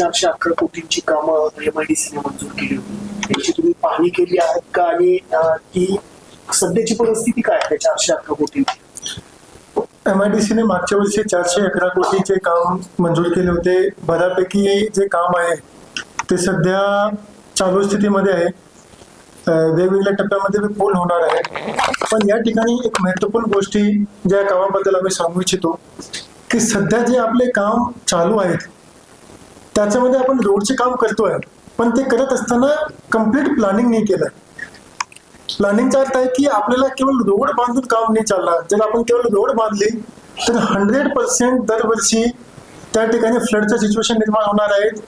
411 कोटींची कामं MIDC ने मंजूर केली होती, त्याची तुम्ही पाहणी केली आहेत का? आणि ती सध्याची परिस्थिती काय आहे त्या 411 कोटींची? MIDC ने मागच्या वर्षी 411 कोटीचे काम मंजूर केले होते. बऱ्यापैकी जे काम आहे ते सध्या चालू स्थितीमध्ये आहे. वेगवेगळ्या टप्प्यामध्ये पूर्ण होणार आहे. पण या ठिकाणी एक महत्त्वपूर्ण गोष्टी ज्या कामाबद्दल आम्ही सांगू इच्छितो की सध्या जे आपले काम चालू आहेत त्याच्यामध्ये आपण रोडचे काम करतोय, पण ते करत असताना कम्प्लीट प्लॅनिंग नाही केलं. प्लॅनिंगचा अर्थ आहे की आपल्याला केवळ रोड बांधून काम नाही चालणार. जर आपण केवळ रोड बांधली तर 100% दरवर्षी त्या ठिकाणी फ्लडचं सिच्युएशन निर्माण होणार आहेत.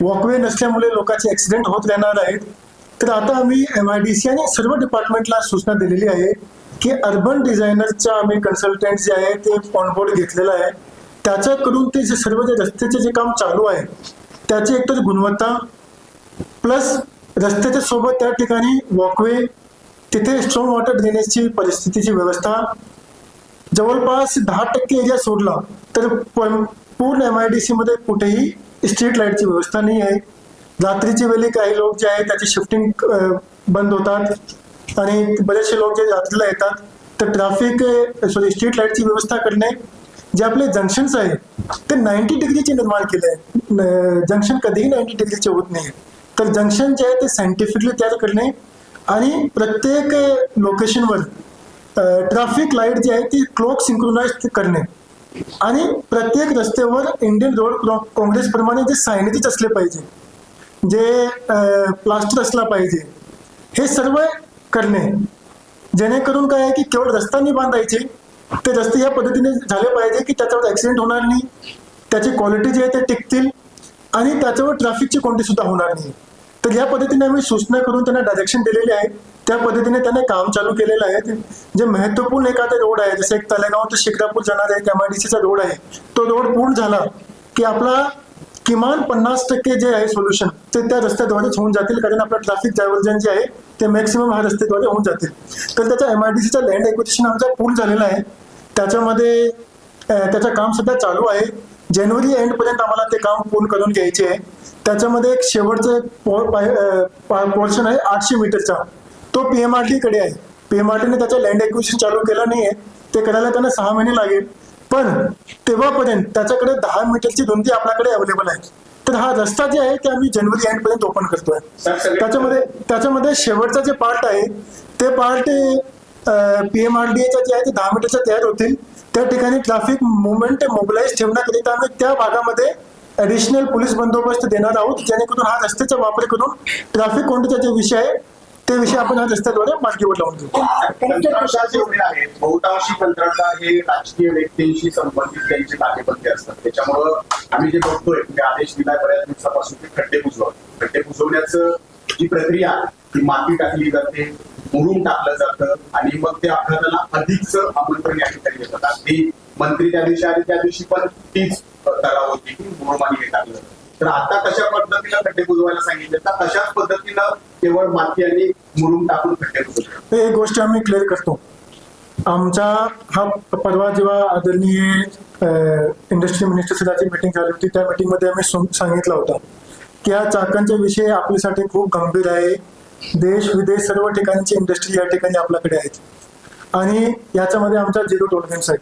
वॉकवे नसल्यामुळे लोकांचे ऍक्सिडेंट होत राहणार आहेत. तर आता आम्ही MIDC आणि सर्व डिपार्टमेंटला सूचना दिलेली आहे की अर्बन डिझायनरच्या आम्ही कन्सल्टंट जे आहे ते ऑनबोर्ड घेतलेलं आहे. त्याच्याकडून ते जे सर्व जे रस्त्याचे जे काम चालू आहे त्याची एकतर गुणवत्ता प्लस रस्त्याच्या सोबत त्या ठिकाणी वॉकवे, तिथे स्ट्रॉंग वॉटर ड्रेनेजची परिस्थितीची व्यवस्था, जवळपास 10% एरिया सोडला तर पूर्ण MIDC मध्ये कुठेही स्ट्रीट लाईटची व्यवस्था नाही आहे. रात्रीच्या वेळी काही लोक जे आहे त्याची शिफ्टिंग बंद होतात आणि बरेचसे लोक जे रात्रीला येतात तर स्ट्रीट लाईटची व्यवस्था करणे. जे आपले जंक्शन्स आहे ते 90 डिग्रीचे निर्माण केले आहे. जंक्शन कधीही 90 डिग्रीचे होत नाही. तर जंक्शन जे आहे ते सायंटिफिकली तयार करणे आणि प्रत्येक लोकेशनवर ट्रॅफिक लाईट जे आहे ती क्लॉक सिंक्रोनाइज करणे आणि प्रत्येक रस्त्यावर इंडियन रोड काँग्रेस प्रमाणे जे सायनेजेस असले पाहिजे, जे प्लास्टर असला पाहिजे, हे सर्व करणे. जेणेकरून काय आहे की केवळ रस्ता नाही बांधायचे, ते रस्ते या पद्धतीने झाले पाहिजे की त्याच्यावर ऍक्सिडेंट होणार नाही, त्याची क्वालिटी जे आहे ते टिकतील आणि त्याच्यावर ट्रॅफिकची कोणती सुद्धा होणार नाही. तर या पद्धतीने आम्ही सूचना करून त्यांना डायरेक्शन दिलेले आहे. त्या पद्धतीने त्याने काम चालू केलेलं आहे. जे महत्वपूर्ण एखादा रोड आहे, जसं एक तलेगाव ते शिक्रापूर जाणारा एक MIDCचा रोड आहे, तो रोड पूर्ण झाला की आपला किमान 50% जे आहे सोल्युशन ते त्या रस्त्याद्वारेच होऊन जातील. कारण आपलं ट्रॅफिक डायव्हर्जन जे आहे ते मॅक्सिमम हा रस्त्याद्वारे होऊन जातील. तर त्याचा MIDCचा लँड एक्विजिशन आमचा पूर्ण झालेला आहे. त्याच्यामध्ये त्याचं काम सध्या चालू आहे. जानेवारी एंडपर्यंत आम्हाला ते काम पूर्ण करून घ्यायचे आहे. त्याच्यामध्ये एक शेवटचं पोर्शन आहे 800 मीटरचा, तो PMRD कडे आहे. PMRD ने त्याचं लँड एक्विजिशन चालू केलं नाहीये. ते करायला त्यांना 6 महिने लागेल. पण तेव्हापर्यंत त्याच्याकडे 10 मीटरची रुंदी आपल्याकडे अवेलेबल आहे. तर हा रस्ता जे आहे ते आम्ही जानेवारी एंड पर्यंत ओपन करतोय. त्याच्यामध्ये शेवटचा जे पार्ट आहे ते पार्ट PMRDAच्या जे आहे ते 10 मीटरच्या तयार होतील. त्या ठिकाणी ट्रॅफिक मुवमेंट मोबिलाइज ठेवण्याकरिता आम्ही त्या भागामध्ये ऍडिशनल पोलीस बंदोबस्त देणार आहोत, जेणेकरून हा रस्त्याचा वापर करून ट्रॅफिक कोणत्याचा जे विषय आहे ते विषय आपण हा रस्त्याद्वारे मार्गीवर लावून घेऊ. बहुतांशी कंत्राटदार हे राजकीय व्यक्तींशी संबंधित त्यांचे नातेबंदी असतात. त्याच्यामुळं आम्ही जे बघतोय की आदेश दिलाय बऱ्याच दिवसापासून ते खड्डे बुजवण्याचं जी प्रक्रिया ती माती टाकली जाते, मुरुम टाकलं जातं आणि मग ते आपल्याला अधिकच आमंत्रण या ठिकाणी देतात. अगदी मंत्री त्या दिवशी आणि त्या दिवशी पण तीच तराव होती की मुरुमाने हे टाकलं. तर आता कशा पद्धतीनं खड्डे बुजवायला सांगितले तर तशाच पद्धतीनं केवळ माती आणि मुरुम टाकून खड्डे बुजवतात. एक गोष्ट आम्ही क्लिअर करतो. आमचा हा परवा जेव्हा आदरणीय इंडस्ट्री मिनिस्टर सदाची मीटिंग झाली होती त्या मीटिंगमध्ये आम्ही सांगितलं होतं की हा चाकांचा विषय आपल्यासाठी खूप गंभीर आहे. देश विदेश सर्व ठिकाणची इंडस्ट्री या ठिकाणी आपल्याकडे आहेत आणि याच्यामध्ये आमचा 0 टॉलरन्स आहे.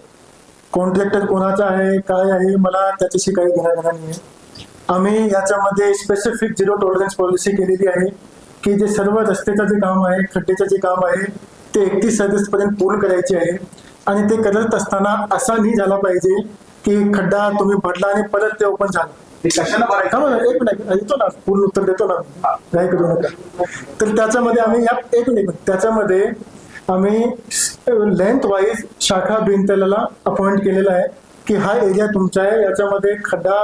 कॉन्ट्रॅक्टर कोणाचा आहे काय आहे मला त्याच्याशी काही घेणं नाही आहे. आम्ही याच्यामध्ये स्पेसिफिक 0 टॉलरन्स पॉलिसी केलेली आहे की जे सर्व रस्त्याचं जे काम आहे, खड्ड्याचं जे काम आहे ते 31 ऑगस्ट पर्यंत पूर्ण करायचे आहे. आणि ते करत असताना असा नाही झाला पाहिजे की खड्डा तुम्ही भरला आणि परत ते ओपन झालं. एक मिनिट येतो ना, पूर्ण उत्तर देतो ना, काय करू नका. तर त्याच्यामध्ये आम्ही लेंथ वाईज शाखा भिंतला अपॉइंट केलेला आहे की हा एरिया तुमचा आहे, याच्यामध्ये खड्डा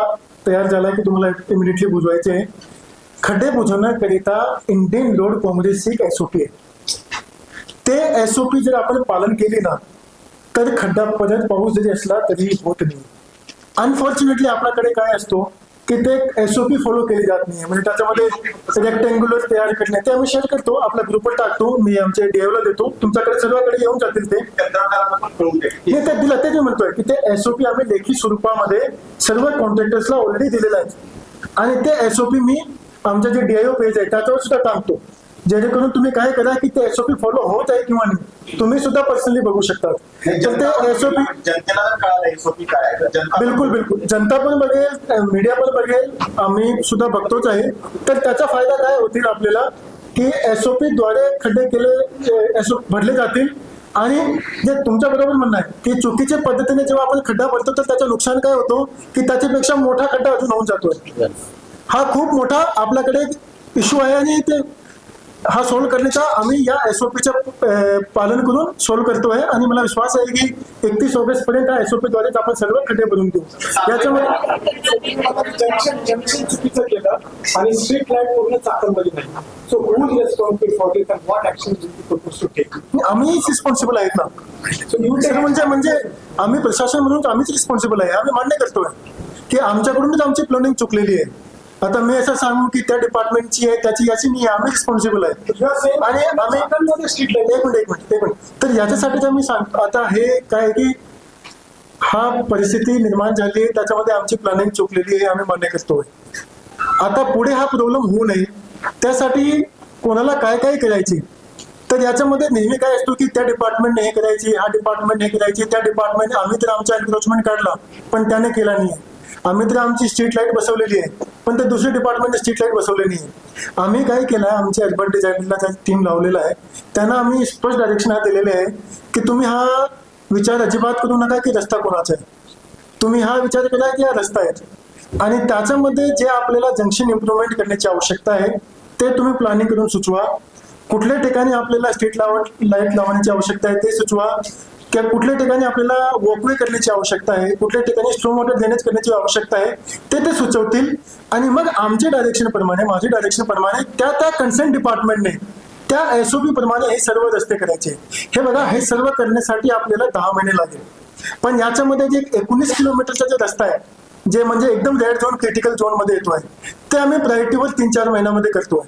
तयार झाला की तुम्हाला इमिडिएटली बुजवायचे आहे. खड्डे बुजवण्याकरिता इंडियन रोड काँग्रेसची एक SOP आहे. ते SOP जर आपण पालन केले ना तर खड्डा परत पाऊस जरी असला तरी होत नाही. अनफॉर्च्युनेटली आपल्याकडे काय असतो की ते SOP फॉलो केली जात नाही. म्हणजे त्याच्यामध्ये रेक्टँग्युलर तयार करणे ते आम्ही शेअर करतो, आपल्या ग्रुपवर टाकतो, मी आमच्या DIOला देतो, तुमच्याकडे सर्वांकडे येऊन जातील. ते दिलं ते मी म्हणतोय की ते SOP आम्ही लेखी स्वरूपामध्ये सर्व कॉन्ट्रॅक्टर्सला ऑलरेडी दिलेला आहे. आणि ते SOP मी आमचं जे DIO पेज आहे त्याच्यावर सुद्धा टाकतो, जेणेकरून तुम्ही काय करा की ते SOP फॉलो होत आहे किंवा नाही तुम्ही सुद्धा पर्सनली बघू शकता. तर ते SOP जनतेला जर कळालं SOP काय आहे, तर जनता बिलकुल जनता पण बघेल, मीडिया पण बघेल, आम्ही सुद्धा बघतोच आहे. तर त्याचा फायदा काय होतील आपल्याला की SOP द्वारे खड्डे केले SOP भरले जातील. आणि जे तुमच्या बरोबर म्हणणं आहे की चुकीच्या पद्धतीने जेव्हा आपण खड्डा भरतो तर त्याचं नुकसान काय होतो की त्याच्यापेक्षा मोठा खड्डा अजून होऊन जातोय. हा खूप मोठा आपल्याकडे इश्यू आहे आणि ते हा सोल्व्ह करण्याचा आम्ही या SOPचं पालन करून सोल्व्ह करतोय. आणि मला विश्वास आहे की 31 ऑगस्ट पर्यंत हा SOP द्वारेच आपण सर्व खड्डे भरून देऊ. जंक्शन चुकीचं केलं आणि स्ट्रीट लाईट पूर्ण चाकणमध्ये नाही. So who is responsible for this and what action will be propose to take? आम्ही रिस्पॉन्सिबल आहेत ना. म्हणजे आम्ही प्रशासन म्हणून आम्हीच रिस्पॉन्सिबल आहे. आम्ही मान्य करतोय की आमच्याकडूनच आमची प्लॅनिंग चुकलेली आहे. आता मी असं सांगू की त्या डिपार्टमेंटची आहे त्याची याची नाही, आम्ही रिस्पॉन्सिबल आहे. आणि आम्ही स्ट्रीट लाईट एक मिनिट तर याच्यासाठी तर मी सांगतो आता हे काय की हा परिस्थिती निर्माण झाली आहे त्याच्यामध्ये आमची प्लॅनिंग चुकलेली आहे, आम्ही मान्य करतोय. आता पुढे हा प्रॉब्लेम होऊ नये त्यासाठी कोणाला काय काय करायचे तर याच्यामध्ये नेहमी काय असतो की त्या डिपार्टमेंटने हे करायची, हा डिपार्टमेंट हे करायची, त्या डिपार्टमेंट आम्ही तर आमचा एन्क्रोचमेंट काढला पण त्याने केला नाही. आम्ही तर आमची स्ट्रीट लाईट बसवलेली आहे पण ते दुसरे डिपार्टमेंटने स्ट्रीट लाईट बसवली नाही. आम्ही काय केलं आमच्या अर्बन डिझायनरला टीम लावलेला आहे त्यांना आम्ही स्पष्ट डायरेक्शन दिलेले आहे की तुम्ही हा विचार अजिबात करू नका की रस्ता कोणाचा आहे. तुम्ही हा विचार केला की हा रस्ता आहे आणि त्याच्यामध्ये जे आपल्याला जंक्शन इम्प्रुव्हमेंट करण्याची आवश्यकता आहे ते तुम्ही प्लॅनिंग करून सुचवा. कुठल्या ठिकाणी आपल्याला स्ट्रीट लाईट लावण्याची आवश्यकता आहे ते सुचवा. किंवा कुठल्या ठिकाणी आपल्याला वॉकवे करण्याची आवश्यकता आहे, कुठल्या ठिकाणी स्ट्रॉम वॉटर ड्रेनेज करण्याची आवश्यकता आहे ते सुचवतील. आणि मग आमच्या डायरेक्शन प्रमाणे माझ्या डायरेक्शन प्रमाणे त्या कन्सर्न डिपार्टमेंटने त्या SOP प्रमाणे हे सर्व रस्ते करायचे. हे बघा हे सर्व करण्यासाठी आपल्याला 10 महिने लागेल. पण याच्यामध्ये जे 19 किलोमीटरचा जे रस्ता आहे जे म्हणजे एकदम रेड झोन क्रिटिकल झोन मध्ये येतोय ते आम्ही प्रायोरिटीवर 3-4 महिन्यामध्ये करतोय.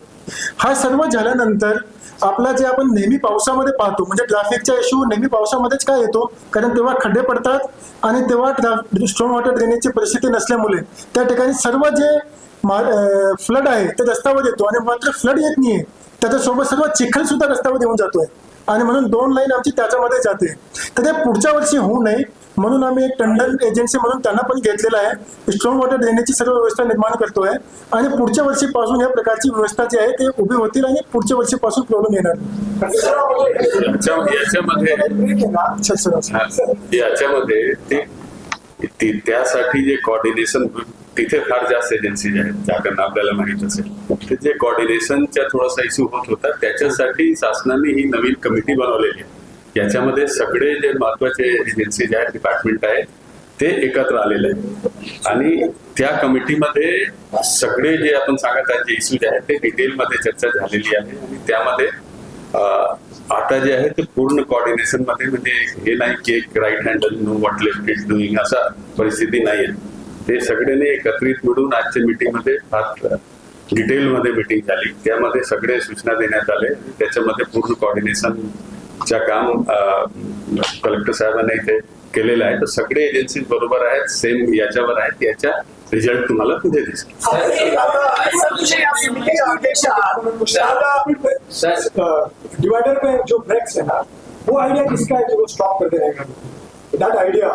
हा सर्व झाल्यानंतर आपला जे आपण नेहमी पावसामध्ये पाहतो म्हणजे ट्रॅफिकचा इश्यू नेहमी पावसामध्येच काय येतो कारण तेव्हा खड्डे पडतात आणि तेव्हा स्ट्रॉम वॉटर ड्रेनेजची परिस्थिती नसल्यामुळे त्या ठिकाणी सर्व जे फ्लड आहे ते रस्त्यावर येतो आणि मात्र फ्लड येत नाहीये त्याच्यासोबत सर्व चिखल सुद्धा रस्त्यावर येऊन जातोय आणि म्हणून 2 लाईन आमची त्याच्यामध्ये जाते. तर ते पुढच्या वर्षी होऊ नये म्हणून आम्ही एक टंडन एजन्सी म्हणून त्यांना पण घेतलेला आहे. स्ट्रॉम वॉटर ड्रेनेजची सर्व व्यवस्था निर्माण करतोय आणि पुढच्या वर्षीपासून या प्रकारची व्यवस्था जी आहे ते उभी होतील आणि पुढच्या वर्षीपासून प्रॉब्लेम येणार. याच्यामध्ये त्यासाठी जे कॉर्डिनेशन तिथे फार जास्त एजन्सीज आहेत ज्याकडनं आपल्याला माहित असेल ते जे कॉर्डिनेशनच्या थोडासा इश्यू होत होता त्याच्यासाठी शासनाने ही नवीन कमिटी बनवलेली आहे. याच्यामध्ये सगळे जे महत्वाचे एजन्सीज आहेत डिपार्टमेंट आहेत ते एकत्र आलेले आहेत आणि त्या कमिटीमध्ये सगळे जे आपण सांगत आहेत जे इश्यूज आहेत ते डिटेलमध्ये चर्चा झालेली आहे आणि त्यामध्ये आता जे आहे ते पूर्ण कॉर्डिनेशन मध्ये म्हणजे हे नाही की एक राईट हँडल know what left is doing असा परिस्थिती नाही आहे. ते सगळ्यांनी एकत्रित मिळून आजच्या मीटिंगमध्ये फार डिटेलमध्ये मीटिंग झाली त्यामध्ये सगळे सूचना देण्यात आले. त्याच्यामध्ये पूर्ण कॉर्डिनेशनच्या काम कलेक्टर साहेबांनी इथे केलेलं आहे. तर सगळे एजन्सीज बरोबर आहेत सेम याच्यावर आहेत याच्या रिझल्ट तुम्हाला पुढे दिसेल. डिवाइडर पे जो ब्रेक्स है ना वो आइडिया किसका है जो स्टॉप करके रहेगा? दैट आइडिया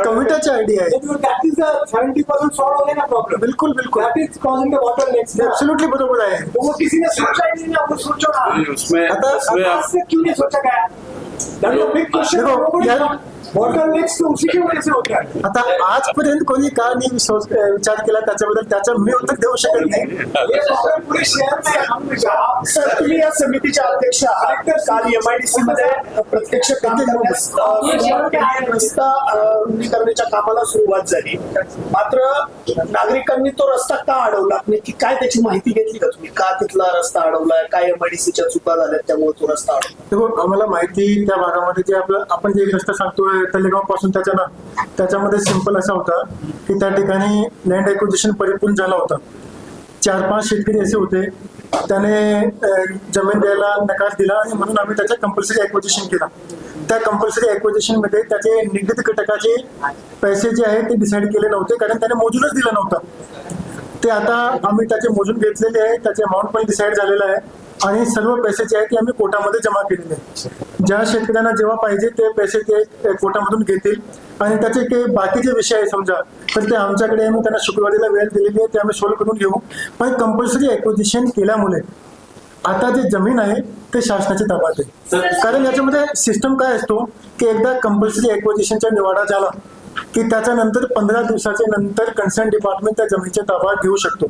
कमिटीचा आयडिया आहे. दैट इज 70% सॉल्व हो गया ना प्रॉब्लम. बिल्कुल that is causing the water लेक्स. एब्सोल्युटली बरोबर आहे. तो वो किसी ने सोचा ही नहीं ना. वो सोचो ना उसमें से क्यों नहीं सोचा गया? That is a big question. Water lakes तो उसी की वजह से होता है. आता आजपर्यंत कोणी का नाही विचार केला त्याच्याबद्दल त्याचा मी उत्तर देऊ शकत नाही. ये प्रॉब्लम पूरे शहर में है. हम सर तुम्ही या समितीच्या अध्यक्ष आहात. काल MIDC मध्ये प्रत्यक्ष काम करण्यास रस्ता रुंदी करण्याच्या कामाला सुरुवात झाली मात्र नागरिकांनी तो रस्ता का अडवला नक्की काय त्याची माहिती घेतली का तुम्ही? का तिथला रस्ता अडवलाय, काय MIDCच्या चुका झाल्यात त्यामुळे तो रस्ता अडवला? आम्हाला माहिती त्या भागामध्ये जे आपण जे रस्ता सांगतोय तलेगाव पासून त्याच्यामध्ये सिंपल असा होता की त्या ठिकाणी लँड एक्विजिशन परिपूर्ण झाला होता. 4-5 शेतकरी असे होते त्याने जमीन द्यायला नकार दिला आणि म्हणून आम्ही त्याचं कंपल्सरी एक्विजिशन केला. त्या कंपल्सरी एक्विजिशन मध्ये त्याचे निगडीत घटकाचे पैसे जे आहेत ते डिसाईड केले नव्हते कारण त्याने मोजूनच दिला नव्हता. ते आता आम्ही त्याचे मोजून घेतलेले आहे, त्याचे अमाऊंट पण डिसाईड झालेलं आहे आणि सर्व पैसे जे आहेत ते आम्ही कोटामध्ये जमा केलेले आहेत. ज्या शेतकऱ्यांना जेव्हा पाहिजे ते पैसे ते कोटामधून घेतील आणि त्याचे काही बाकीचे विषय आहे समजा तर ते आमच्याकडे आम्ही त्यांना शुक्रवारीला वेळ दिलेली आहे, ते आम्ही सॉल्व्ह करून घेऊ. पण कंपल्सरी ॲक्विजिशन केल्यामुळे आता जे जमीन आहे ते शासनाच्या ताब्यात आहे. कारण याच्यामध्ये सिस्टम काय असतो की एकदा कंपल्सरी ॲक्विजिशनचा निवाडा झाला की त्याच्यानंतर 15 दिवसाच्या नंतर कन्सर्न डिपार्टमेंट त्या जमिनीच्या ताब्यात घेऊ शकतो.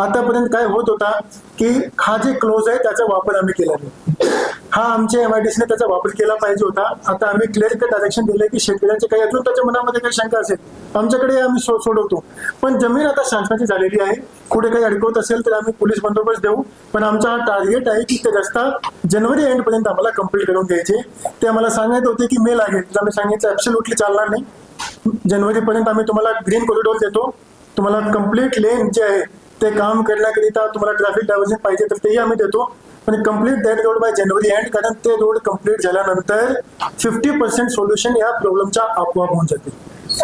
आतापर्यंत काय होत होता की हा जे क्लोज आहे त्याचा वापर आम्ही केला नाही. हा आमच्या MIDC ने त्याचा वापर केला पाहिजे होता. आता आम्ही क्लिअर कट डायरेक्शन दिले की शेतकऱ्यांचे काही अजून त्याच्या मनामध्ये काही शंका असेल आमच्याकडे आम्ही सोडवतो. पण जमीन आता शासनाची झालेली आहे, कुठे काही अडकवत असेल तर आम्ही पोलीस बंदोबस्त देऊ. पण आमचा हा टार्गेट आहे की ते रस्ता जानेवारी एंड पर्यंत आम्हाला कंप्लीट करून घ्यायचे. ते आम्हाला सांगत होते की मे लागेल, तर आम्ही सांगितलं ॲब्सोल्युटली चालणार नाही. जानेवारीपर्यंत आम्ही तुम्हाला ग्रीन कॉरिडॉर देतो. तुम्हाला कम्प्लीट लेन जे आहे ते काम करण्याकरिता तुम्हाला ट्रॅफिक डायव्हर्जन पाहिजे तर तेही आम्ही देतो. पण complete that road by January end, कारण ते रोड कम्प्लीट झाल्यानंतर 50% सोल्युशन या प्रॉब्लेमच्या आपोआप होऊन जाते.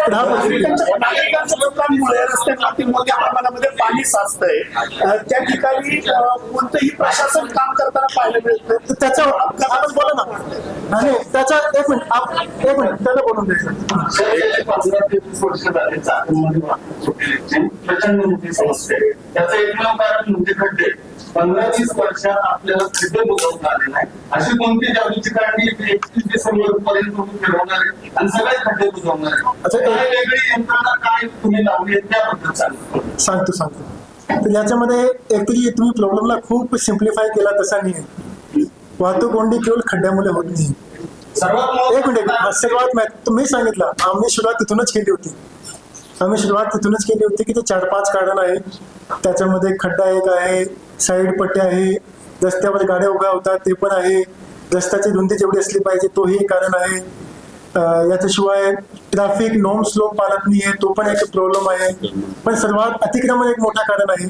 नागरिकांच्या लोकांमुळे रस्त्यांवरती मोठ्या प्रमाणामध्ये पाणी साचतंय. त्या ठिकाणी कोणतंही प्रशासन काम करताना पाहायला मिळत नाही. तर त्याचा आपण बोला ना. नाही त्याचा एक मिनिट त्याला बोलून द्यायचं. 15 ते 20 वर्ष झाले चाकणमध्ये वाहतूक प्रचंड मोठी समस्या आहे. त्याचं एकमेव कारण म्हणजे खड्डे. 15-20 वर्षात आपल्याला खड्डे बुजवता आले नाही. अशी कोणती जादूची काढली 31 डिसेंबर पर्यंत तुम्ही फिरवणार आहे आणि सगळे खड्डे बुजवणार आहे. काय वेगळी यंत्रणा काय तुम्ही लावली आहे त्याबद्दल सांगतो. तर याच्यामध्ये ऍक्च्युली तुम्ही प्रॉब्लेमला खूप सिम्प्लिफाय केला तसा नाही. वाहतूक कोंडी केवळ खड्ड्यामुळे होत नाही. एक मिनिट, सर्वात तुम्ही सांगितलं आम्ही सुरुवात तिथूनच केली होती की ते 4-5 कारण आहे. त्याच्यामध्ये खड्डा एक आहे, साईड पट्ट्या आहे, रस्त्यावर गाड्या उभ्या होतात ते पण आहे, रस्त्याची रुंदी जेवढी असली पाहिजे तोही एक कारण आहे. याच्याशिवाय ट्रॅफिक नॉर्म स्लोप पाळत नाही आहे, तो पण एक प्रॉब्लेम आहे. पण सर्वात अतिक्रमण एक मोठा कारण आहे.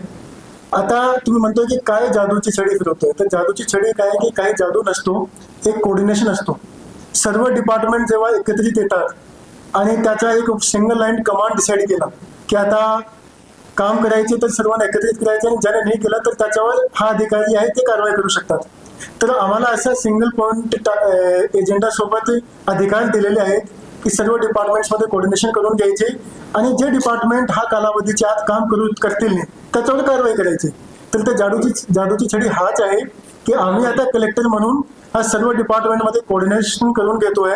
आता तुम्ही म्हणतोय की काय जादूची छडी फिरवतोय, तर जादूची छडी काय की काही जादू नसतो, एक कोऑर्डिनेशन असतो. सर्व डिपार्टमेंट जेव्हा एकत्रित येतात आणि त्याचा एक सिंगल लाईन कमांड डिसाईड केला की आता काम करायचे तर सर्वांना एकत्रित करायचे आणि ज्याने नाही केलं तर त्याच्यावर हा अधिकारी आहे ते कारवाई करू शकतात. तर आम्हाला असं सिंगल पॉईंट एजेंडा सोबत अधिकार दिलेले आहेत की सर्व डिपार्टमेंट्समध्ये कोऑर्डिनेशन करून घ्यायचे आणि जे डिपार्टमेंट हा कालावधीच्या आत काम करतील नाही त्याच्यावर कारवाई करायची. तर ते जादूची छडी हाच आहे की आम्ही आता कलेक्टर म्हणून हा सर्व डिपार्टमेंटमध्ये कोऑर्डिनेशन करून घेतोय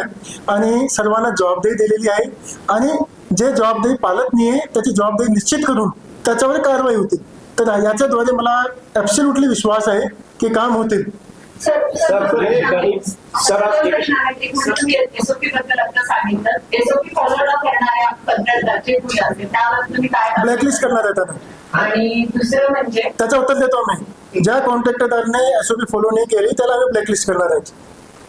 आणि सर्वांना जबाबदारी दिलेली आहे आणि जे जबाबदारी पालक नाहीये त्याची जबाबदारी निश्चित करून त्याच्यावर कारवाई होतील. तर याच्याद्वारे मला ॲब्सोल्युटली विश्वास आहे की काम होतील. ब्लॅकलिस्ट करणार आहे त्यांना. आणि दुसरं म्हणजे त्याचं उत्तर देतो आम्ही. ज्या कॉन्ट्रॅक्टरने SOP फॉलो नाही केली त्याला आम्ही ब्लॅकलिस्ट करणार आहेत.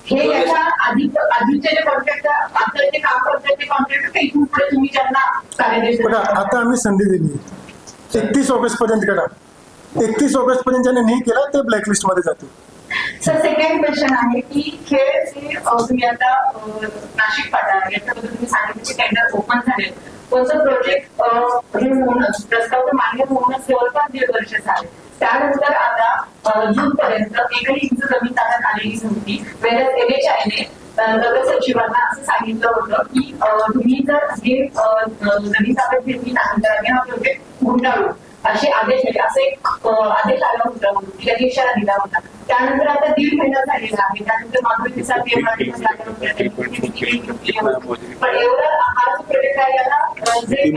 हे याच्या आधीचे जे कॉन्ट्रॅक्टर आपलं जे काम करतात ते कॉन्ट्रॅक्टर इथून पुढे तुम्ही ज्यांना कार्यदेश बघा आता आम्ही संधी दिली 31 ऑगस्ट पर्यंत करा. 31 ऑगस्ट पर्यंत ज्याने नाही केला ते ब्लॅकलिस्ट मध्ये जाते. सर सेकंड क्वेश्चन आहे की खेळचे तुम्ही आता नाशिक फाटा याच्याबद्दल तुम्ही सांगितलं की टेंडर ओपन झाले, कोणतं प्रोजेक्ट हे होऊनच प्रस्ताव मान्य होऊनच जवळपास 1.5 वर्ष झाले. त्यानंतर आता जून पर्यंत एकही इंच जमीन ताब्यात आलेली नव्हती. वेळेस NHI नगर सचिवांना असं सांगितलं होतं की तुम्ही जर हे जमीन ताब्यात घेतली नाही तर आम्ही हा प्रोजेक्ट गुंडाळू असे आदेश दिले, असे एक आदेश आला होता, त्यांनी इशारा दिला होता. त्यानंतर आता 1.5 महिना झालेला आहे. त्यानंतर माधुरीसाठी पण एवढा हा जो प्रोजेक्ट आहे याला जे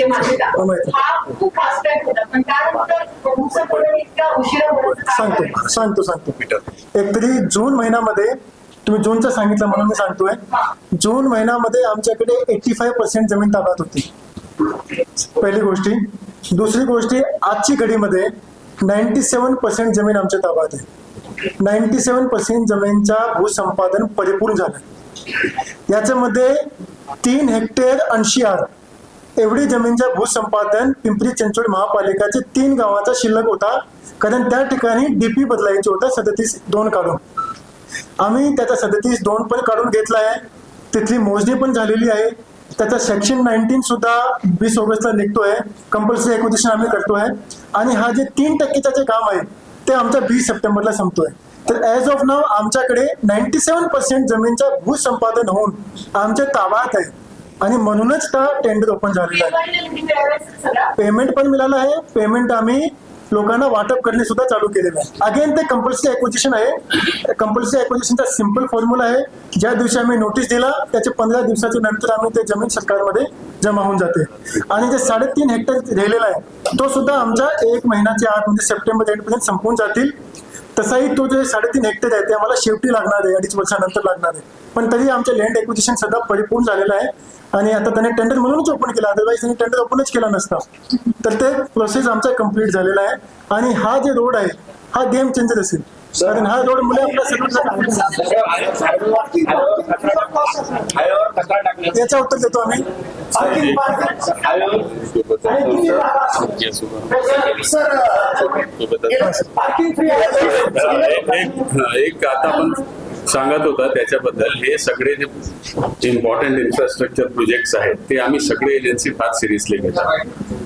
मान्यता हा खूप फास्ट ट्रॅक होता, पण त्यानंतर इतका उशिरा सांगतो. एकतरी जून महिन्यामध्ये तुम्ही जूनचं सांगितलं म्हणून मी सांगतोय. जून महिन्यामध्ये आमच्याकडे 85% जमीन ताब्यात होती. पहिली गोष्टी. दुसरी गोष्टी आजची घडीमध्ये 97% जमीन आमच्या ताब्यात आहे. 97% जमीनचा भूसंपादन परिपूर्ण झालं. याच्यामध्ये 3 हेक्टर 80 आर एवढी जमीनचा भूसंपादन पिंपरी चिंचवड महापालिकाचे 3 गावाचा शिल्लक होता, कारण त्या ठिकाणी DP बदलायचे होता 37-2 काढून. आम्ही त्याचा 37-2 पण काढून घेतला आहे. तिथली मोजणी पण झालेली आहे. त्याचा सेक्शन 19 सुद्धा 20 ऑगस्टला निघतोय. कंपल्सरी एक्विजिशन आम्ही करतोय आणि हा जे 3% जे काम आहे ते आमच्या 20 सप्टेंबरला संपतोय. तर ॲज ऑफ नाव आमच्याकडे 97% जमीनचा भूसंपादन होऊन आमच्या ताब्यात आहे आणि म्हणूनच हा टेंडर ओपन झालेला आहे. पेमेंट पण मिळालं आहे. पेमेंट आम्ही लोकांना वाटप करणे सुद्धा चालू केलेलं आहे. अगेन ते कंपल्सरी एक्विजिशन आहे. कंपल्सरी एक्विजिशनचा सिंपल फॉर्म्युला आहे. ज्या दिवशी आम्ही नोटीस दिला त्याचे 15 दिवसाच्या नंतर आम्ही ते जमीन सरकारमध्ये जमा होऊन जाते आणि जे 3.5 हेक्टर राहिलेला आहे तो सुद्धा आमच्या 1 महिन्याच्या आत म्हणजे सप्टेंबर एंडपर्यंत संपून जातील. तसाही तो जे 3.5 हेक्टर आहे ते आम्हाला शेवटी लागणार आहे, 2.5 वर्षानंतर लागणार आहे. पण तरी आमचे लँड एक्विजिशन सध्या परिपूर्ण झालेलं आहे आणि आता त्याने टेंडर म्हणूनच ओपन केला, अदरवाईज त्यांनी टेंडर ओपनच केला नसता. तर ते प्रोसेस आमचा कम्प्लीट झालेला आहे आणि हा जे रोड आहे हा गेम चेंजर असेल. कारण हा रोड मुळे आपल्या याचं उत्तर देतो आम्ही. एक आता आपण सांगत होता त्याच्याबद्दल, हे सगळे जे इम्पॉर्टंट इन्फ्रास्ट्रक्चर प्रोजेक्ट्स आहेत ते आम्ही सगळे एजन्सी फार सिरियसली घेतो.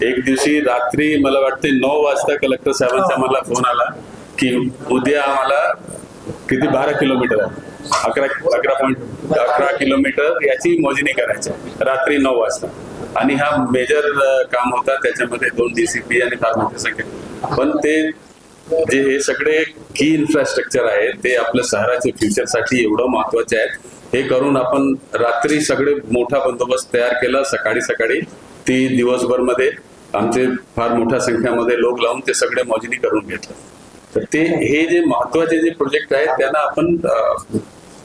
एक दिवशी रात्री मला वाटते 9 वाजता कलेक्टर साहेबांचा मला फोन आला की उद्या आम्हाला किती 12 किलोमीटर आहे, 11 किलोमीटर याची मोजणी करायची रात्री 9 वाजता. आणि हा मेजर काम होता, त्याच्यामध्ये 2 DCP आणि फार मोठी संख्या. पण ते जे हे सगळे की इन्फ्रास्ट्रक्चर आहे ते आपल्या शहराच्या फ्युचरसाठी एवढं महत्वाचे आहेत. हे करून आपण रात्री सगळे मोठा बंदोबस्त तयार केला. सकाळी ती दिवसभर मध्ये आमचे फार मोठ्या संख्यामध्ये लोक लावून ते सगळे मोजणी करून घेतलं. तर ते हे जे महत्वाचे जे प्रोजेक्ट आहेत त्यांना आपण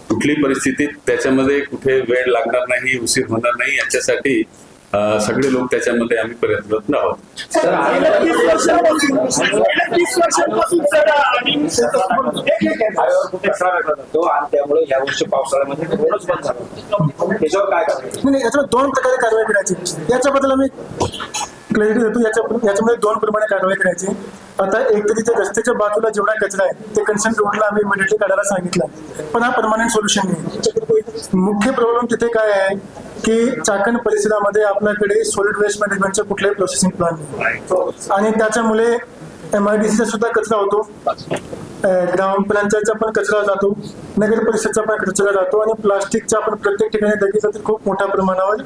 कुठली परिस्थितीत त्याच्यामध्ये कुठे वेळ लागणार नाही, उशीर होणार नाही याच्यासाठी सगळे लोक त्याच्यामध्ये आम्ही प्रयत्नरत आहोत. त्यामुळे या वर्षी पावसाळ्यामध्ये रोडच बंद झाला. त्याच्यावर काय करायचं? नाही, याच्यावर 2 प्रकारे कारवाई करायची. याच्याबद्दल आम्ही क्लॅरिटी देतो. याच्यामध्ये 2 प्रमाणे कारवाई करायची. आता एक तर तिथे रस्त्याच्या बाजूला जेवढा कचरा आहे ते कन्सर्न रोडला आम्ही इमिडिएटली काढायला सांगितलं, पण हा परमनंट सोल्युशन नाही. मुख्य प्रॉब्लेम तिथे काय आहे की चाकण परिसरामध्ये आपल्याकडे सॉलिड वेस्ट मॅनेजमेंटचे कुठलेही प्रोसेसिंग प्लांट नाही आणि त्याच्यामुळे MIDCचा सुद्धा कचरा होतो, ग्रामपंचायतचा पण कचरा जातो, नगर परिषदचा पण कचरा जातो आणि प्लास्टिकचा पण प्रत्येक ठिकाणी बघितलं तर खूप मोठ्या प्रमाणावर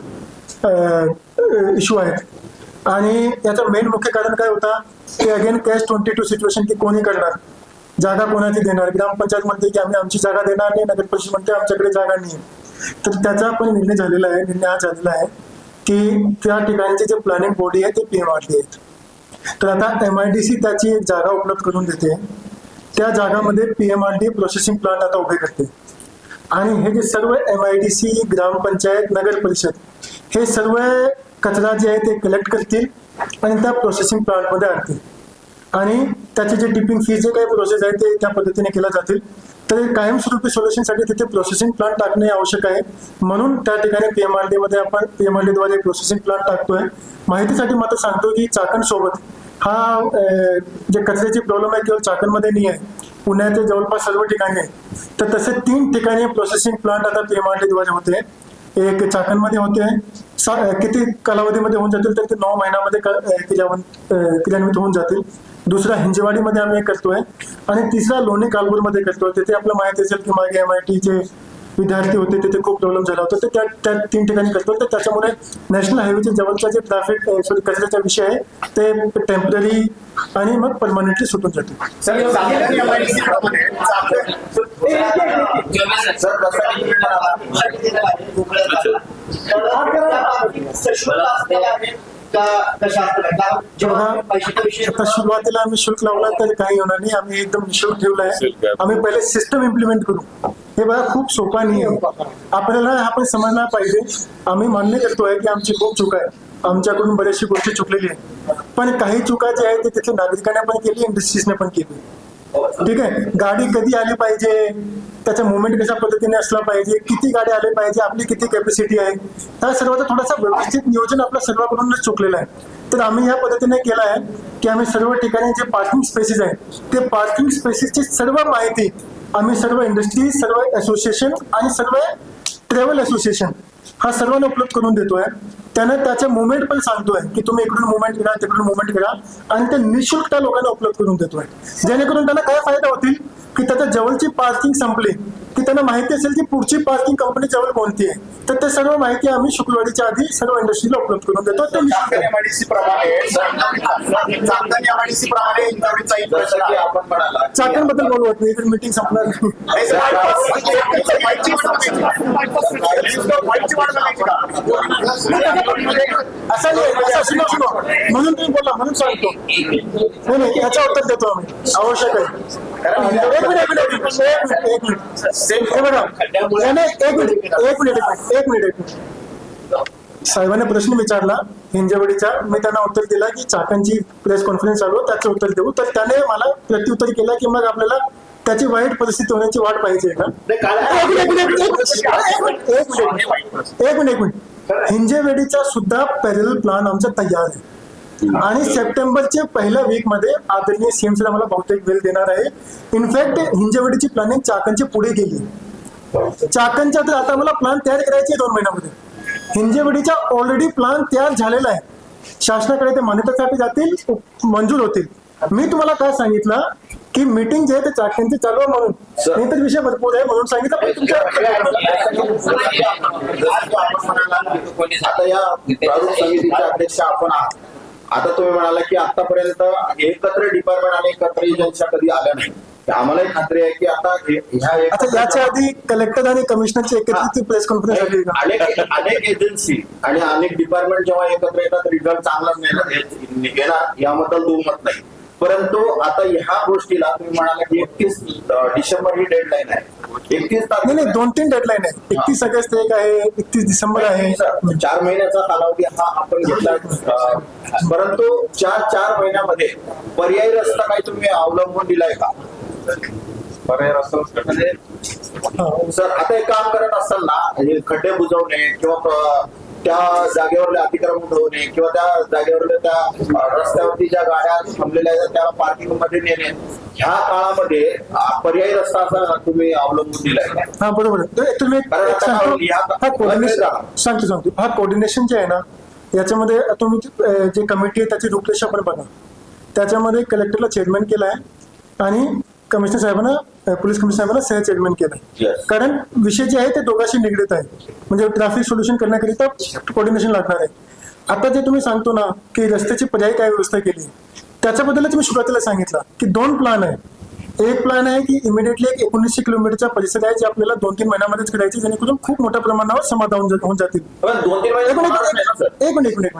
इश्यू आहेत. आणि याचं मेन मुख्य कारण काय होता की अगेन Catch-22 सिच्युएशन की कोणी करणार, जागा कोणाची देणार. ग्रामपंचायत म्हणते की आम्ही आमची जागा देणार नाही, नगर परिषद म्हणते आमच्याकडे जागा नाही. तर त्याचा पण निर्णय झालेला आहे. निर्णय हा झालेला आहे की त्या ठिकाणचे जे प्लॅनिंग बॉडी आहे ते PMRD आहेत. तर आता MIDC त्याची एक जागा उपलब्ध करून देते. त्या जागामध्ये PMRD प्रोसेसिंग प्लांट आता उभे करते आणि हे जे सर्व MIDC, ग्रामपंचायत, नगर परिषद हे सर्व कचरा जे आहे ते कलेक्ट करतील आणि त्या प्रोसेसिंग प्लांटमध्ये आणतील आणि त्याचे जे टिपिंग फीज जे काही प्रोसेस आहे ते त्या पद्धतीने केल्या जातील. तर कायमस्वरूपी सोल्युशनसाठी तिथे प्रोसेसिंग प्लांट टाकणे आवश्यक आहे. म्हणून त्या ठिकाणी PMRD मध्ये आपण PMRD द्वारे प्रोसेसिंग प्लांट टाकतोय. माहितीसाठी मात्र सांगतो की चाकण सोबत हा जे कचऱ्याची प्रॉब्लेम आहे केवळ चाकणमध्ये नाही आहे, पुण्याच्या जवळपास सर्व ठिकाणी आहे. तर तसे 3 ठिकाणी प्रोसेसिंग प्लांट आता PMRD द्वारे होते. एक चाकणमध्ये होते, किती कालावधीमध्ये होऊन जातील तर ते 9 महिन्यामध्ये क्रियान्वित होऊन जातील. दुसरा हिंजेवाडीमध्ये आम्ही करतोय आणि तिसरा लोणी कालपूरमध्ये करतोय. तिथे आपलं माहिती असेल की मागे MIT चे विद्यार्थी होते तिथे खूप प्रॉब्लेम झाला होता. तर त्या 3 ठिकाणी करतोय. तर त्याच्यामुळे नॅशनल हायवेच्या जवळचा जे ट्रॅफिक कचऱ्याचा विषय आहे ते टेम्पररी आणि मग परमनंटली सुटून जाते. आता सुरुवातीला आम्ही शुल्क लावला तर काही होणार नाही. आम्ही एकदम निशुल्क ठेवलाय. आम्ही पहिले सिस्टम इम्प्लिमेंट करू. हे बघा खूप सोपा नाही आहे. आपल्याला आपण समजला पाहिजे. आम्ही मान्य करतोय की आमची खूप चूक आहे, आमच्याकडून बऱ्याचशी गोष्टी चुकलेली आहे, पण काही चुका ज्या आहेत ते तिथे नागरिकांना पण केली, इंडस्ट्रीजने पण केली. ठीक आहे, गाडी कधी आली पाहिजे, त्याचा मुवमेंट कशा पद्धतीने असला पाहिजे, किती गाड्या आले पाहिजे, आपली किती कॅपॅसिटी आहे, त्या सर्वांचा थोडासा व्यवस्थित नियोजन आपल्या सर्वांकडूनच चुकलेलं आहे. तर आम्ही या पद्धतीने केलं आहे की आम्ही सर्व ठिकाणी जे पार्किंग स्पेसेस आहेत ते पार्किंग स्पेसेसची सर्व माहिती आम्ही सर्व इंडस्ट्री, सर्व असोसिएशन आणि सर्व ट्रॅव्हल असोसिएशन हा सर्वांना उपलब्ध करून देतोय. त्यानं त्याचे मुवमेंट पण सांगतोय की तुम्ही इकडून मुवमेंट करा, तिकडून मुवमेंट करा, आणि ते निःशुल्क त्या लोकांना उपलब्ध करून देतोय. जेणेकरून त्यांना काय फायदा होतील की त्याच्या जवळची पार्किंग संपली की त्यांना माहिती असेल की पुढची पार्किंग कंपनी जवळ कोणती आहे. तर ते सर्व माहिती आम्ही शुक्रवारीच्या आधी सर्व इंडस्ट्रीला उपलब्ध करून देतो. ते निःशुल्क आहे. एमआयडीसी प्रमाणे इंदावरीचा एक प्रश्न की आपण म्हणाला चाकणबद्दल बोलू वाटत नाही, तर मीटिंग संपणार नाही. असं नाही, असं सुनो म्हणून तुम्ही बोला, म्हणून सांगतो. नाही याचं उत्तर देतो आम्ही, आवश्यक आहे. एक मिनिट हे बघा, एक मिनिट साहेबांनी प्रश्न विचारला हिंजवडीचा, मी त्यांना उत्तर दिला की चाकणची प्रेस कॉन्फरन्स चालू, त्याचं उत्तर देऊ. तर त्याने मला प्रत्युत्तर केलं की मग आपल्याला त्याची वाईट परिस्थिती होण्याची वाट पाहिजे का? एक मिनिट हिंजेवेडीचा सुद्धा पॅरल प्लान आमचा तयार आहे, आणि सप्टेंबरच्या पहिल्या वीक मध्ये आदरणीय सीएम सर आम्हाला बहुतेक वेळ देणार आहे. इनफॅक्ट हिंजेवेडीची प्लॅनिंग चाकणची पुढे गेली. चाकणच्या तर आता मला प्लॅन तयार करायची आहे 2 महिन्यामध्ये. हिंजेवेडीचा ऑलरेडी प्लॅन तयार झालेला आहे. शासनाकडे ते मान्यतेसाठी जातील, मंजूर होतील. मी तुम्हाला काय सांगितलं की मीटिंग जे आहे ते चाकणची चालू आहे म्हणून, नाही तर विषय भरपूर आहे म्हणून सांगितलं. पण तुमच्या आता या प्रारूप समितीचे अध्यक्ष आपण आहात. आता तुम्ही म्हणाला की आतापर्यंत एकत्र डिपार्टमेंट आणि एकत्र एजन्सी कधी आल्या नाही. आम्हालाही खात्री आहे की आता याच्या आधी कलेक्टर आणि कमिशनरची एकत्रित प्रेस कॉन्फरन्स झाली का? अनेक एजन्सी आणि अनेक डिपार्टमेंट जेव्हा एकत्र येतात रिझल्ट चांगला येणार याबद्दल दुमत नाही. परंतु आता ह्या गोष्टीला तुम्ही म्हणाला की 31 डिसेंबर ही डेडलाईन आहे. 31 तारीख नाही 2-3 डेडलाईन आहे. 31 ऑगस्ट एक आहे, 31 डिसेंबर आहे. 4 महिन्याचा कालावधी हा आपण घेतला. परंतु 4 महिन्यामध्ये पर्यायी रस्ता काही तुम्ही अवलंबून दिलाय का? पर्याय रस्ता सर आता एक काम करत असताना खड्डे बुजवणे किंवा त्या जागेवर अतिक्रमण होणे किंवा त्या जागेवर त्या रस्त्यावरती ज्या गाड्या थांबलेल्या आहेत त्या पार्किंग मध्ये नेणे, ह्या काळामध्ये पर्यायी रस्ता असा तुम्ही अवलंबून दिलाय. हा बरोबर. सांगतो हा कोऑर्डिनेशन जे आहे ना, याच्यामध्ये तुम्ही जे कमिटी आहे त्याची रूपरेषा पण बघा. त्याच्यामध्ये कलेक्टरला चेअरमॅन केला आहे आणि कमिशनर साहेबांना, पोलीस कमिशनर साहेबांना सह चेअरमॅन केलं. कारण विषय जे आहे ते दोघांशी निगडीत आहे. म्हणजे ट्रॅफिक सोल्युशन करण्याकरिता कोऑर्डिनेशन लागणार आहे. आता जे तुम्ही सांगतो ना की रस्त्याची पर्यायी काय व्यवस्था केली, त्याच्याबद्दल तुम्ही सुरुवातीला सांगितलं की 2 प्लॅन आहे. एक प्लॅन आहे की इमिडिएटली एक 1900 किलोमीटरचा परिसर आहे जे आपल्याला 2-3 महिन्यामध्येच करायचे, जेणेकरून खूप मोठ्या प्रमाणावर समाधान होऊन जातील. एक मिनिट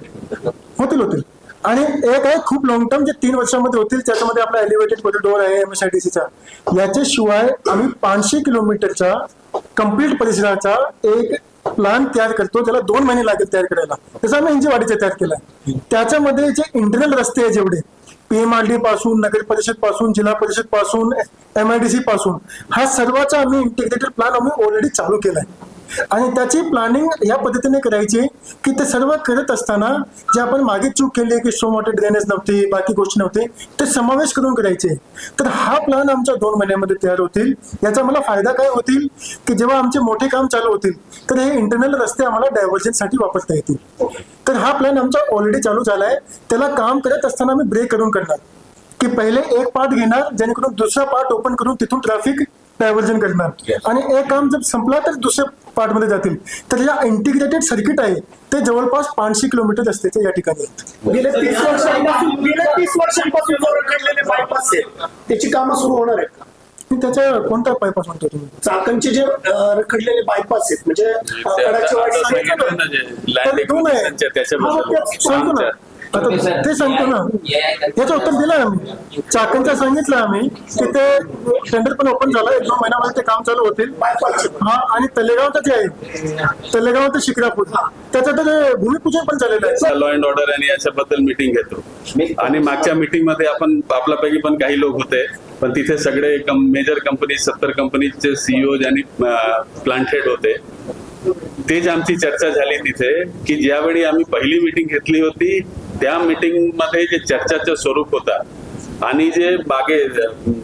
होतील. आणि एक आहे खूप लॉंग टर्म जे 3 वर्षामध्ये होतील, त्याच्यामध्ये आपला एलिव्हेटेड कॉरिडॉर आहे MSIDCचा. याच्याशिवाय आम्ही 500 किलोमीटरचा कम्प्लीट परिसराचा एक प्लॅन तयार करतो, ज्याला 2 महिने लागेल तयार करायला. तसं आम्ही हिंजेवाडीचा तयार केलाय. त्याच्यामध्ये जे इंटरनल रस्ते आहे जेवढे PMRD पासून, नगर परिषद पासून, जिल्हा परिषद पासून, MIDC पासून, हा सर्वाचा आम्ही इंटिग्रेटेड प्लॅन आम्ही ऑलरेडी चालू केलाय. आणि त्याची प्लॅनिंग या पद्धतीने करायची की ते सर्व करत असताना जे आपण मागे चूक केली की स्टॉर्म वॉटर ड्रेनेज नव्हती, बाकी गोष्टी नव्हते, ते समावेश करून करायचे. तर हा प्लॅन आमच्या 2 महिन्यामध्ये तयार होतील. याचा मला फायदा काय होतील की जेव्हा आमचे मोठे काम चालू होतील तर हे इंटरनल रस्ते आम्हाला डायव्हर्जनसाठी वापरता येतील. तर हा प्लॅन आमचा ऑलरेडी चालू झालाय. त्याला काम करत असताना आम्ही ब्रेक करून करणार की पहिले एक पार्ट घेणार, जेणेकरून दुसरा पार्ट ओपन करून तिथून ट्रॅफिक डायव्हर्जन करणार, आणि एक काम जर संपला तर दुसऱ्या पार्ट मध्ये जातील. तर या इंटिग्रेटेड सर्किट आहे ते जवळपास 500 किलोमीटर रस्त्याचे या ठिकाणी आहेत. गेल्या 30 वर्षांपासून जो रखडलेले बायपास आहे त्याची कामं सुरू होणार आहेत. त्याच्या कोणता बायपास म्हणतो तुम्ही? चाकणचे जे रखडलेले बायपास आहेत म्हणजे सांगतो ना, आता ते सांगतो ना, याचं उत्तर दिलं आम्ही. चाकणचं सांगितलं आम्ही की ते टेंडर पण ओपन झालं, 1-2 महिन्यामध्ये ते काम चालू होतील. हा, आणि तलेगावचं जे आहे तलेगाव ते शिक्रापूर त्याचं तर भूमिपूजन पण झालेलं आहे. लॉ अँड ऑर्डर आणि याच्याबद्दल मीटिंग घेतो. आणि मागच्या मीटिंग मध्ये आपण आपल्यापैकी पण काही लोक होते, पण तिथे सगळे मेजर कंपनी 70 कंपनीचे CEO आणि प्लांट हेड होते. तेच आमची चर्चा झाली तिथे की ज्यावेळी आम्ही पहिली मीटिंग घेतली होती त्या मीटिंग मध्ये जे चर्चाचं स्वरूप होता आणि जे मागे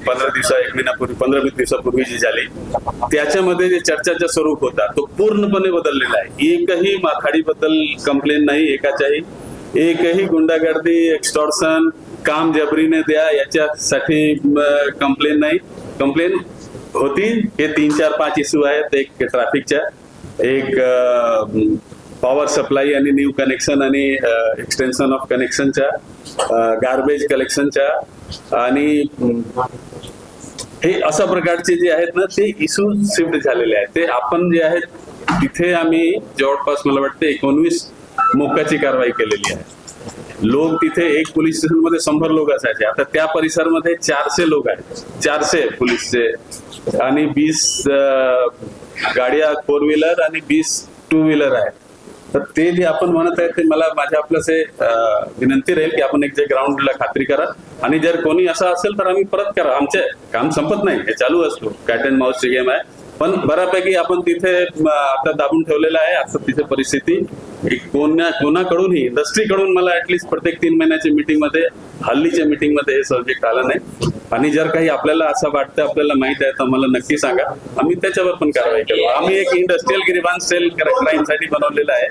15-20 दिवसापूर्वी जी झाली त्याच्यामध्ये जे चर्चाचं स्वरूप होता तो पूर्णपणे बदललेला आहे. एकही माथाडीबद्दल कंप्लेन नाही एकाच्याही, एकही गुंडागर्दी, एक्स्टॉर्शन, काम जबरीने द्या याच्यासाठी कंप्लेन नाही. कंप्लेन होती हे 3-4-5 इश्यू आहेत. एक ट्रॅफिकच्या, एक पॉवर सप्लाय आणि न्यू कनेक्शन आणि एक्सटेन्शन ऑफ कनेक्शनच्या, गार्बेज कलेक्शनच्या, आणि हे अशा प्रकारचे जे आहेत ना ते इश्यू शिफ्ट झालेले आहेत. ते आपण जे आहेत तिथे आम्ही जवळपास मला वाटतं 19 मोक्याची कारवाई केलेली आहे. लोक तिथे एक पोलीस स्टेशन मध्ये 100 लोक असायचे, आता त्या परिसरामध्ये 400 लोक आहेत, 400 पोलीसचे, आणि 20 गाड्या 4 व्हीलर आणि 20 2 व्हीलर आहेत. तर ते जे आपण म्हणत आहे ते मला माझ्या आपल्याला विनंती राहील की आपण एक जे ग्राउंडला खात्री करा, आणि जर कोणी असं असेल तर आम्ही परत करा. आमचे काम संपत नाही, हे चालू असतो, कॅट अँड माऊसची गेम आहे. पण बऱ्यापैकी आपण तिथे आता दाबून ठेवलेलं आहे. आता तिथे परिस्थिती कोणाकडूनही इंडस्ट्रीकडून मला ऍटलिस्ट प्रत्येक 3 महिन्याच्या मीटिंगमध्ये, हल्लीच्या मीटिंगमध्ये हे सब्जेक्ट आला नाही. आणि जर काही आपल्याला असं वाटतं, आपल्याला माहित आहे तर मला नक्की सांगा, आम्ही त्याच्यावर पण कारवाई करू. आम्ही एक इंडस्ट्रियल ग्रीव्हान्स सेल क्राईमसाठी बनवलेलं आहे.